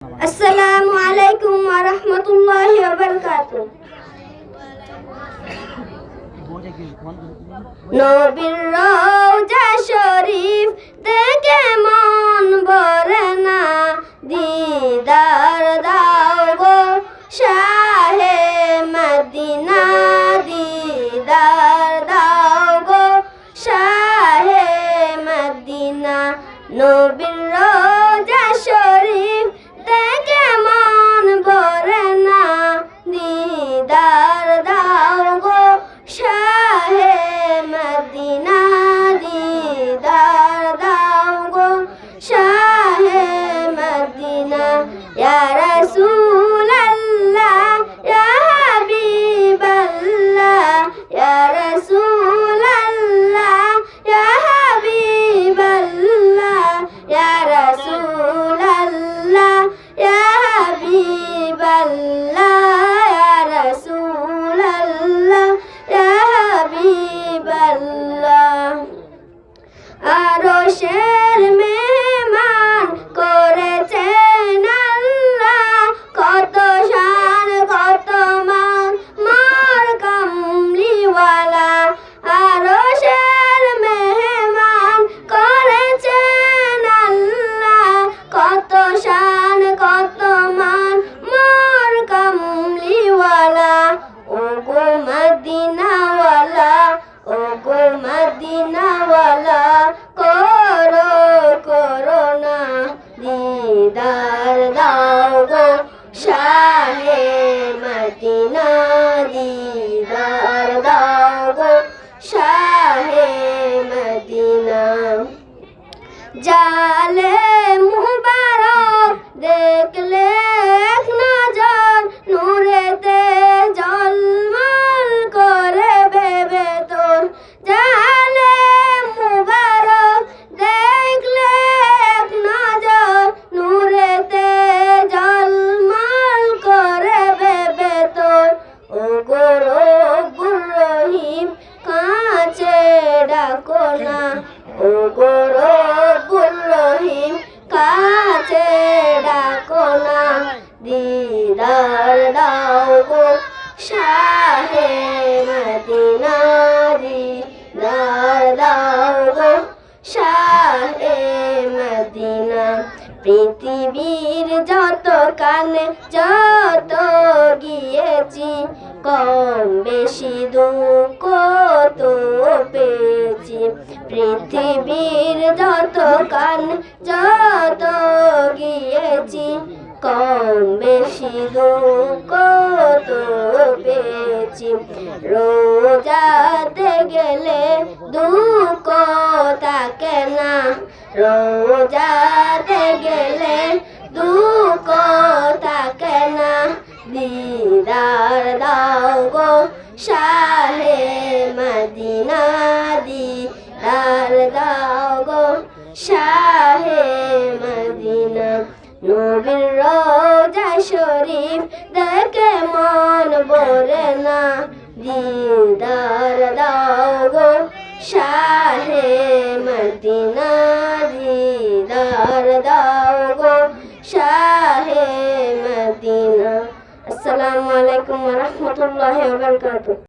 আসসালামু আলাইকুম ওয়া রাহমাতুল্লাহি ওয়া বারাকাতুহু। নবীর রওজা শরীফ দেখে মন ভরে না, দিদার দাও গো শাহে মদিনা, দিদার দাও গো শাহে মদিনা। নবীর রওজা শরীফ দেখে মন ভরে না, দিদার দাও গো শাহে মদিনা, দিদার দাও গো শাহে মদিনা। ইয়া রাসূলাল্লাহ ইয়া হাবিবাল্লাহ, ইয়া রাসূলাল্লাহ ইয়া হাবিবাল্লাহ, ইয়া রাসূলাল্লাহ ইয়া হাবিবাল্লাহ, ইয়া রাসূলাল্লাহ ইয়া হাবিবাল্লাহ। আরশের মেহমান করেছেন আল্লাহ, কত শান কত মান মার কামলিওয়ালা। আরশের মেহমান করেছেন আল্লাহ, কত শান কত মান মার কামলিওয়ালা। ও গো মদিনাওয়ালা, ও গো মদিনাওয়ালা, করো করোনা, দিদার দাও গো শাহে মদিনা, দিদার দাও গো শাহে মদিনা। জালে মুবারক দেখলে এক নজর, নূরেতে ঝলমল করে ভেবে তোর। জালে মুবারক দেখলে এক নজর, নূরেতে ঝলমল করে ভেবে তোর। ও গো রব্বুর রহিম কাছে ডাকো না, ও গো রব্বুর রহিম কাছে ডাকো না, দিদার দাও গো শাহে মদিনা, দিদার দাও গো শাহে মদিনা। পৃথিবীর যত কানে যত গিয়েছি, কম বেশি দুঃখ তো পেয়েছি। পৃথিবীর যত কান যত গিয়েছি, কম বেশি দুঃখ তো পেয়েছি। রোজাতে গেলে দুঃখ থাকে না, রোজাতে গেলে দুঃখ থাকে না, দিদার দাও গো শাহে মদিনা, দিদার দাও গো শাহে মদিনা। নবীর রওজা শরীফ দেখে মন ভরে না, দিদার দাও গো শাহে মদিনা, দিদার দাও গো শাহে মদিনা। আসসালামু আলাইকুম ওয়া রাহমাতুল্লাহি ওয়া বারাকাতুহু।